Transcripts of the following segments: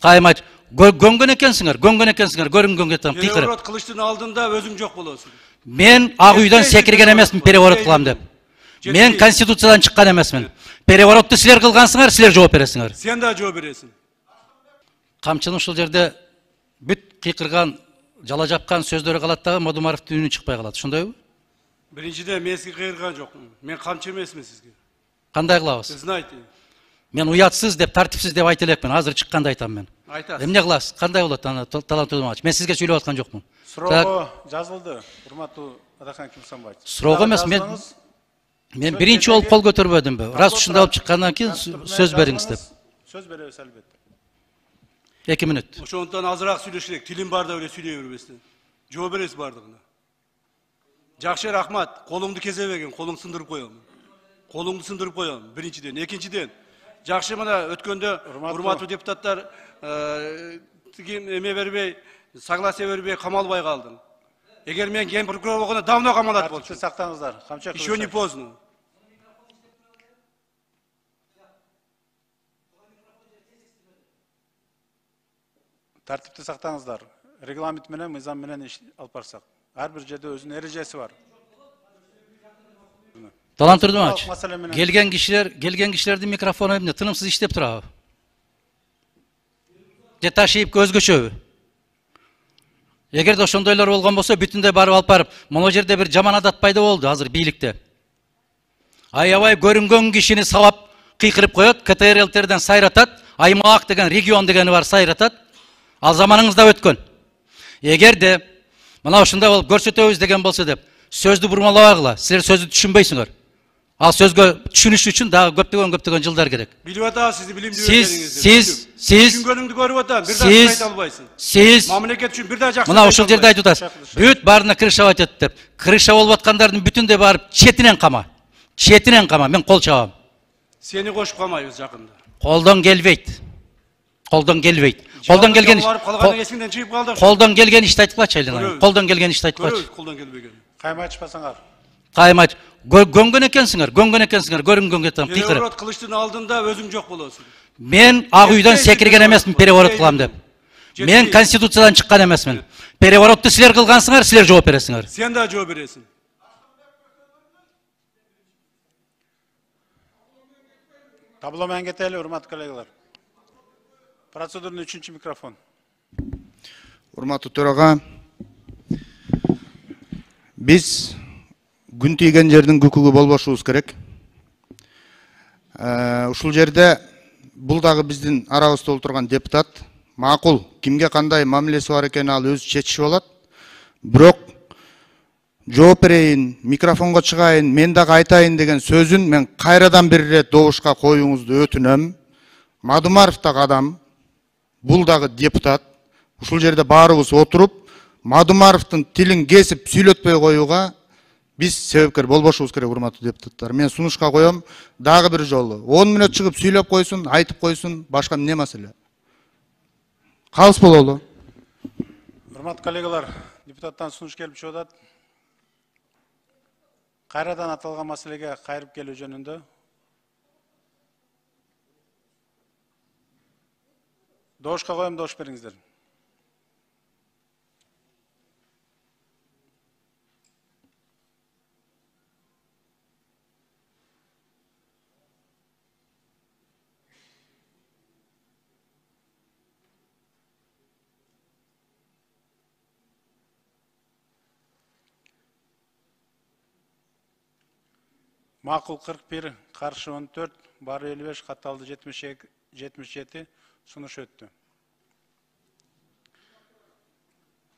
Kaymaç, göngön ekensingler, görüngön ketem, kıyqırıp. Perevorot kılıçtın aldığında özün yok bolosun. Men Ağuy'dan sekirgen emesmin perevorot kılam dep. Men konstitusiyadan çıkkan emesmin. Perevorottu siler kılgansыңар, siler жооп бересиңер. Sen de жооп бересиң. Камчының ушул жерде бүт кыйкырган, жала жапкан сөздөрү калат дагы Мадумаровдун үнү чыкпай калат. Ошондойбу? Биринчиден мен сизге кыйырган жокмун. Мен камчы эмесмин сизге. Кандай кылабыз? Знайте. Мен уятсыз деп, тартипсиз деп айта элекмин. Азыр чыкканда айтам мен. Айтасыз. Эмне кыласыз? Кандай болот аны талант Өдүмбаевич? Мен сизге сүйлөп аткан жокмун. Суроо жазылды. Урматтуу Адахан Кимсанбаевич. Суроо эмес, мен биринчи болуп кол көтөрбөдүмбү. Раз ушундай болуп чыккандан кийин сөз бериңиз деп. Söz berебиз албетте. 2 мүнөт. Ошондон азыраак сүйлөшөлүк. Тилим барда эле сүйлөй бербестен. Жооп бересиз бардыгына. Жакшы, рахмат. Колуңду кезебеген, колуң сындырып коем. Колуңду сындырып коем. Биринчиден, экинчиден. Жакшы, мына өткөндө урматтуу депутаттар эме бербей, согласие бербей камалбай калдың. Эгер мен ген прокурор болгондо давно камалат болчу. Сактаңыздар. Камча Еще не поздно. Тартипти сактаңыздар. Регламент менен, мыйзам менен иш алып барсак. Ар бир жерде өзүнүн эрежеси бар. Талант Өдүмбаевич, келген кишилердин микрофону эмне тынымсыз иштеп турабы? Же ташыйып өзгөчөбү? Эгерде ошондойлор болгон болсо, бүтүндөй барып алып барып, могу жерде бир жаман адат пайда болду азыр бийликте. Аябай көрүнгөн кишини сабап кыйкырып коет, КТРЛтерден сайратат, аймак деген, регион дегени бар сайратат. Ал заманыңызда өткөн. Эгерде мына ушундай болуп көрсөтөбүз деген болсо деп, сөздү бурмалабагыла, силер сөздү түшүнбөйсүңөр. Ал сөзгө түшүнүш үчүн дагы көптөгөн жылдар керек. Билип атабыз сизди билимдүү экениңизди. Түшүнгөнүңдү көрүп атам, бир дагы айта албайсың. Мамлекет үчүн бир дагы жакшы. Мына ушул жерде айтып атасыз. Бүт баарына крыша батат деп. Крыша болуп аткандардын бүтүндөй барып четинен кама. Четинен кама, мен кол чабам. Сени кошуп камайбыз жакында. Колдон келбейт. Колдон келбейт. Колдон келген ишти айткылачы айланайын. Колдон келген ишти айткылачы. Колдон келбеген. Каймачпасаңар. Каймач, göngөн экенсиңер, көрүнгөн кетем, кыйкырып. Переворот кылычтын алдында өзүң жок болосуң. Мен Ağuy'dan секирген эмесмин переворот кылам деп. Мен конституциядан чыккан эмесмин. Переворотту силер кылгансыңар, силер жооп бересиңер. Сен да жооп бересиң. Табло менен кетели, урматтуу коллегалар. Процедурный 3-чү микрофон. Урматтуу төрага, биз күн тийген жердин күкүгү болбошубуз керек. Ушул жерде бул дагы биздин арабызда отурган депутат макул, кимге кандай мамилеси бар экенин ал өзү чечиши болот. Бирок жооп берейин, микрофонго чыгайын, мен дагы айтайын деген сөзүн мен кайрадан бир ирет добушка коюңузду өтүнөм. Мадумаров дагы адам, бул дагы депутат. Ушул жерде баарыбыз отуруп, Мадумаровдун тилин кесип сүйлөтпөй коюуга биз себепкер болбошубуз керек, урматтуу депутаттар. Мен сунушка коем, дагы бир жолу 10 мүнөт чыгып сүйлөп койсун, айтып койсун, башка эмне маселе? Калыс бололу. Урматтуу коллегалар, депутаттан сунуш келип чыгып атат. Кайрадан аталган маселеге кайрып келүү жөнүндө. Добушка коем, добуш бериңиздер. Макул 41, каршы 14, бар 55, катталды 77, сунуш өттү.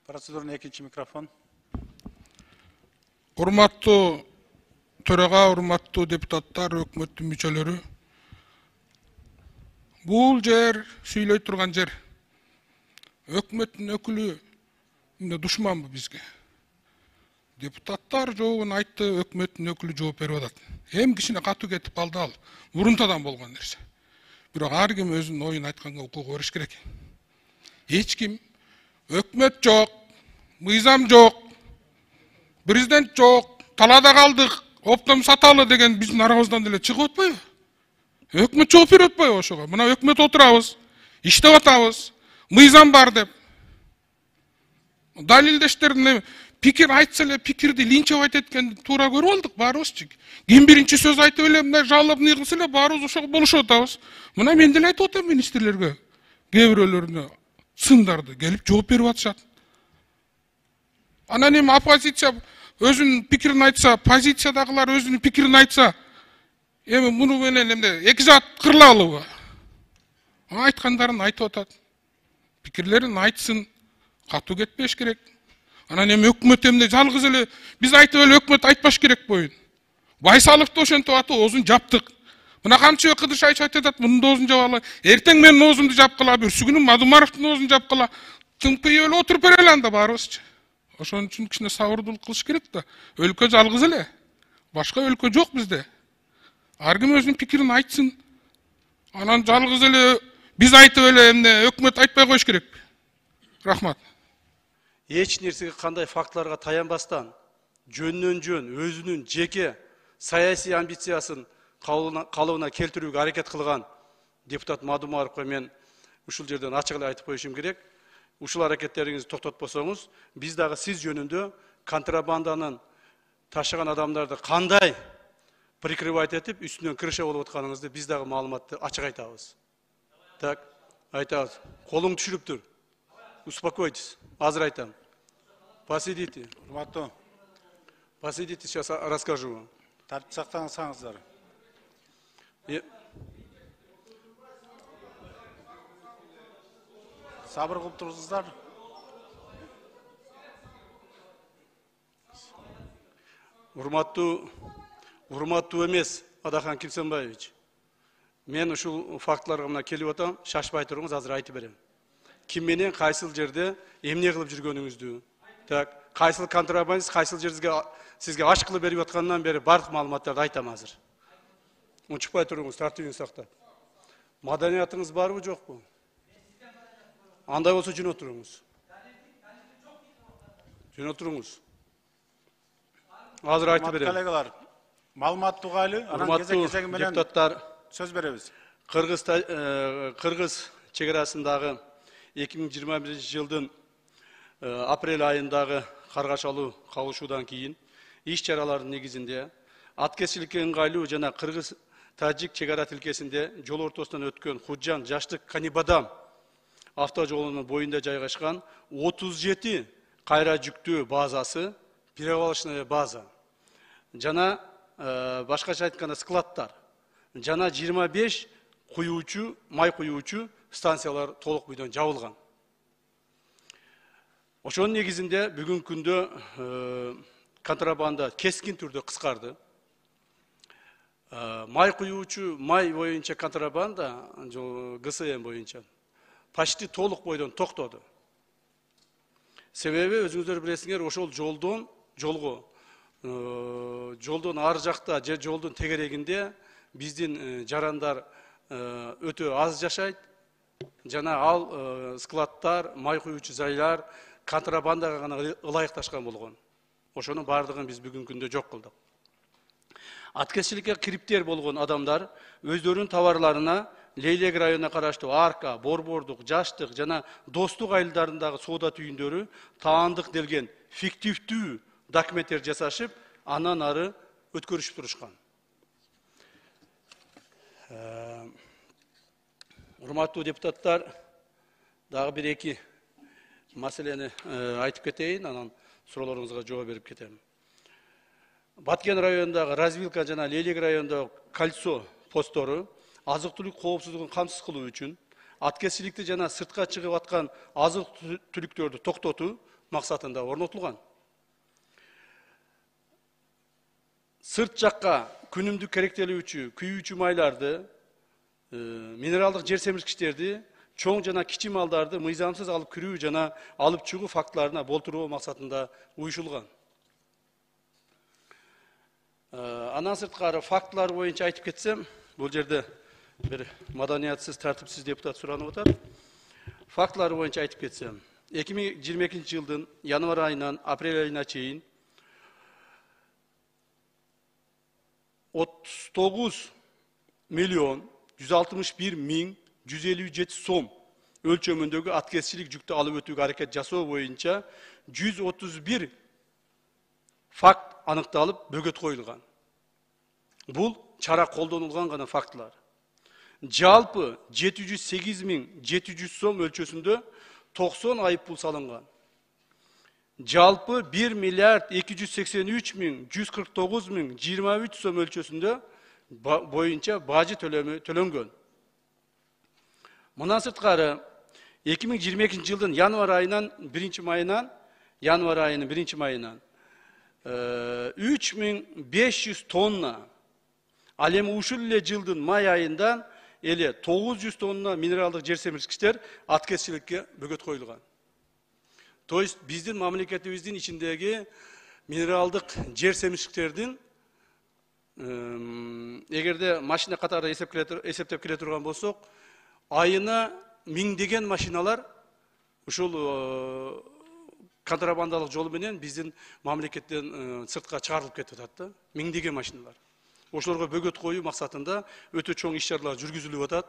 Процедурный 2-чи микрофон. Урматтуу төрага, урматтуу депутаттар, өкмөттүн мүчөлөрү. Бул жер сүйлөй турган жер. Өкмөттүн өкүлү душманбы бизге? Депутаттар жообун айтты, өкмөттүн өкүлү жооп берип атат. Эм кичине катуу кетип калды ал. Мурунтадан болгон нерсе. Бирок ар ким өзүнүн оюн айтканга укугу бериш керек. Эч ким өкмөт жок, мыйзам жок, президент жок, талаада калдык, оптом саталы деген биздин арабыздан деле чыгып атпайбы? Өкмөт жооп берип атпайбы ошого? Мына өкмөт отурабыз. иштеп атабыз, мыйзам бар деп. Далилдештерине пикир айтса эле пикирди линчеп айтат экенин туура көрүп алдык баарыбызчы. Ким биринчи сөз айтып эле мындай жалобный кылса эле баарыбыз ошого болушуп атабыз. Мына мен деле айтып атам министрлерге, кээ бирөөлөрүнө сындарды келип жооп берип атышат. Анан эми оппозиция өзүнүн пикирин айтса, позициядагылар өзүнүн пикирин айтса, эми муну менен эмне эки жаат кырылалыбы? Айткандарын айтып атат. Пикирлерин айтсын, катуу кетпеш керек. Анан эми өкмөт эмне жалгыз эле биз айтып эле өкмөт айтпаш керек боюн. Байсаловду ошентип атып оозун жаптык. Мына Камчыбек Кыдыршайчы айтып атат, мунун оозун жабалы. Эртең менин оозумду жапкыла, бүрсү күнү Мадумаровдун оозун жапкыла. Тымпый эле отуруп берели анда баарыбызчы. Ошон үчүн кичине сабырдуулук кылыш керек да. Өлкө жалгыз эле. Башка өлкө жок бизде. Ар ким өзүнүн пикирин айтсын. Анан жалгыз эле биз айтып эле эмне өкмөт айтпай коюш керек. Рахмат. Эч нерсеге кандай фактыларга таянбастан, жөндөн жөн өзүнүн жеке саясий амбициясын калыбына келтирүүгө аракет кылган депутат Мадумаровго мен ушул жерден ачык эле айтып коюшум керек. Ушул аракеттериңизди токтотпосоңуз, биз дагы сиз жөнүндө контрабанданын ташыган адамдарды кандай прикрывать этип, үстүнөн крыша болуп атканыңызды биз дагы маалыматты ачык айтабыз. Так, айтабыз. Колуң түшүрүп тур. Успокойтесь. Азыр айтам. Посидите. Урматтуу, Посидите, сейчас расскажу вам. тартип сактансаңыздар. Сабыр кылып турсуздар. Урматтуу эмес, Адахан Кимсенбаевич. Мен ушул фактыларга мына келип атам, шашпай туруңуз, азыр айтып берем. Ким менен кайсыл жерде эмне кылып жүргөнүңүздү, так, кайсыл контрабандист кайсыл жерге сизге аш кылып берип аткандан бери бардык маалыматтарды айтам азыр. Унчукпай туруңуз, тартибин сактап. Маданиятыңыз барбы, жокпу? Андай болсо жөн отуруңуз. Жөн отуруңуз. Азыр айтып берем. Коллегалар, маалыматтуу кайлы, анан кезек-кезеги менен депутаттар, сөз беребиз. Кыргыз чегарасындагы 2021 жылдын апрель айындагы каргашалуу кагылышуудан кийин иш чаралардын негизинде аткезчиликке ыңгайлуу жана Кыргыз-Тажик чегара тилкесинде жол ортосунан өткөн Худжан Жаштык Канибадам автожолунун боюнда жайгашкан 37 кайра жүктөө базасы, перевалочная база жана башкача айтканда складтар жана 25 куюучу, май куюучу станциялар толук бойдон жабылган. Ошонун негизинде бүгүнкү күндө контрабанда кескин түрдө кыскарды. Май куюучу, май боюнча контрабанда, ГСМ боюнча почти толук бойдон токтоду. Себеби өзүңүздөр билесиңер, ошол жолдон ар жакта же жолдун тегерегинде биздин жарандар өтө аз жашайт. Жана ал складтар, май куюучу жайлар контрабандага гана ылайыкташкан болгон. Ошонун бардыгын биз бүгүнкү күндө жок кылдык. Аткезчиликке кириптер болгон адамдар өздөрүнүн товарларына Лейлек районуна караштуу Арка, Борбордук, Жаштык жана Достук айылдарындагы соода түйүндөрү таандык делген фиктивдүү документтер жасашып, анан ары өткөрүшүп турушкан. Урматтуу депутаттар, дагы бир-эки маселени айтып кетейин, анан суроолоруңузга жооп берип кетем. Баткен районундагы развилка жана Лейлек районундагы кольцо посттору азык-түлүк коопсуздугун камсыз кылуу үчүн аткезчиликти жана сыртка чыгып аткан азык-түлүктөрдү токтотуу максатында орнотулган. Сырт жакка күнүмдүк керектелүүчү күйүүчү майларды, минералдык жер семирткичтерди, чоң жана кичи малдарды мыйзамсыз алып кирүү жана алып чыгуу фактыларына болтуруу максатында уюшулган. Андан сырткары фактылар боюнча айтып кетсем, бул жерде бир маданиятсыз, тартипсиз депутат суранып атат. Фактылар боюнча айтып кетсем, 2022 жылдын январь айынан апрель айына чейин 39 миллион 161 миң 157 сом өлчөмүндөгү аткезчилик жүктү алып өтүүгө аракет жасоо боюнча 131 факт аныкталып бөгөт коюлган. Бул чара колдонулган гана фактылар. Жалпы 708.700 сом өлчөсүндө 90 айыппул салынган. Жалпы 1 миллиард 283.149.023 сом өлчөсүндө боюнча бажы төлөнгөн. Мындан сырткары 2022 жылдын январь айынан 1 майынан 3500 тонна, ал эми ушул эле жылдын май айынан 900 тонна минералдык жер семирткичтер аткезчиликке бөгөт коюлган. То есть биздин мамлекетибиздин ичиндеги минералдык жер семирткичтердин эгерде машина катары эсептеп келе турган болсок, айына миңдеген машиналар ушул контрабандалык жол менен биздин мамлекеттен сыртка чыгарылып кетип атат да. Миңдеген машиналар. Ошолорго бөгөт коюу максатында өтө чоң иш-чаралар жүргүзүлүп атат.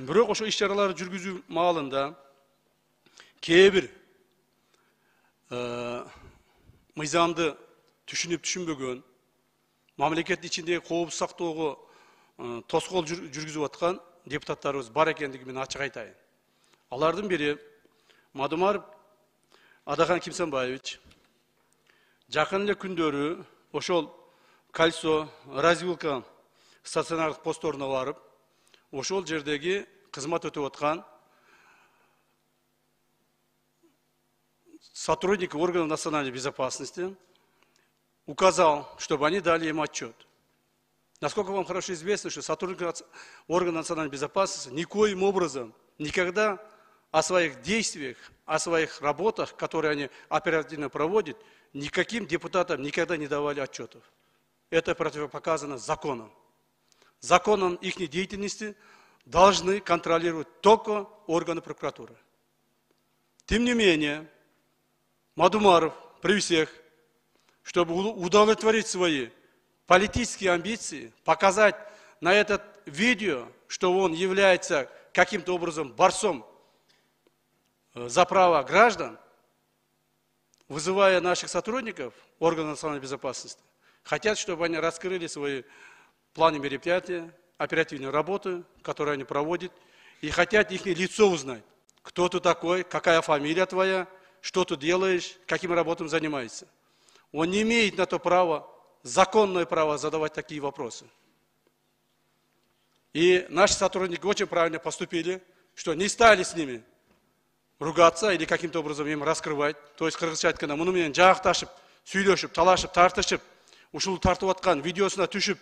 Бирок ошо иш-чараларды жүргүзүү маалында кээ бир мыйзамды түшүнүп түшүнбөгөн, мамлекеттин ичиндеги коопсуздук сактоого тоскоол жүргүзүп аткан депутаттарыбыз бар экендиги мен ачык айтайын. Алардын бири Мадумаров Адахан Кимсанбаевич жакын эле күндөрү ошол Кольцо, развилка стационардык постторуна барып, ошол жердеги кызмат өтүп аткан сотрудники органов национальной безопасности указал, чтобы они дали им отчет. Насколько вам хорошо известно, что сотрудники органов национальной безопасности никоим образом никогда о своих действиях, о своих работах, которые они оперативно проводят, никаким депутатам никогда не давали отчетов. Это противопоказано законом. Законом их деятельности должны контролировать только органы прокуратуры. Тем не менее, Мадумаров при всех, чтобы удовлетворить свои политические амбиции, показать на этот видео, что он является каким-то образом борцом за права граждан, вызывая наших сотрудников органов национальной безопасности, хотят, чтобы они раскрыли свои планы мероприятия, оперативные работы, которые они проводят, и хотят их лицо узнать. Кто ты такой, какая фамилия твоя, что ты делаешь, какими работами занимаешься. Он не имеет на то право, законное право задавать такие вопросы. И наши сотрудники очень правильно поступили, что не стали с ними ругаться или каким-то образом им раскрывать. То есть, кыргызча айтканда, муну менен жаакташып, сүйлөшүп, талашып, тартышып, ушул тартып аткан видеосуна түшүп,